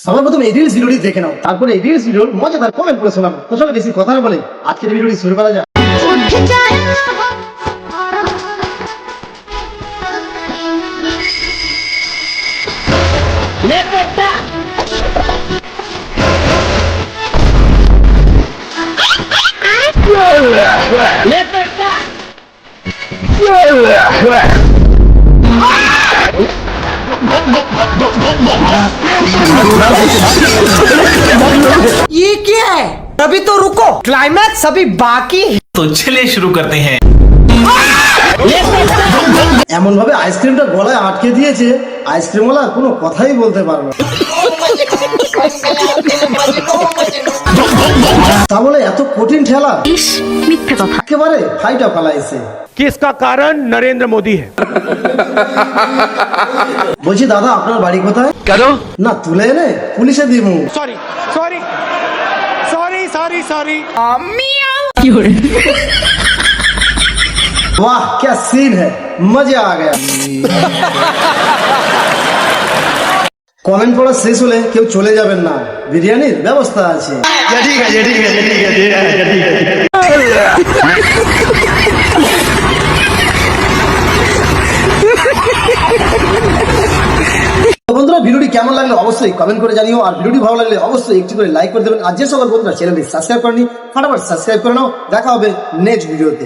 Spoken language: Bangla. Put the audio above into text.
সবার প্রথমে এই রিলস ভিডিওটি দেখে নাও, তারপরে এই রিলস ভিডিওর মজাদার কমেন্ট করে শোনাবো। তো চলো বেশি কথা না বলে আজকের ভিডিওটি শুরু করা যাক। ये क्या है? अभी तो रुको, क्लाइमैक्स अभी बाकी है। तो चलिए शुरू करते हैं। এমন ভাবে আইসক্রিমটা গলায় আটকে দিয়েছে, আইসক্রিমওয়ালা কোনো কথাই বলতে পারবে না। তা বলে এত কঠিন ঠেলা মিথ্যে কথা। একেবারে ফাইটা ফালাইছে। कि इसका कारण नरेंद्र मोदी है। বলছি দাদা আপনার বাড়ি কোথায়? কেন? না তুলে এনে পুলিশে দিমু। Sorry sorry sorry sorry sorry. वाह क्या सीन है, मजा आ गया। কমেন্ট পড়া শেষ হলে কেউ চলে যাবেন না, বিরিয়ানির ব্যবস্থা আছে। ঠিক আছে ঠিক আছে ঠিক আছে ঠিক আছে। বন্ধুরা ভিডিওটি কেমন লাগলো অবশ্যই কমেন্ট করে জানিও, আর ভিডিওটি ভালো লাগলে অবশ্যই একটু করে লাইক করে দেবেন। আর যে সকল বন্ধুরা চ্যানেলটি সাবস্ক্রাইব করেনি ফটাফট সাবস্ক্রাইব করে নাও। দেখা হবে নেক্সট ভিডিওতে।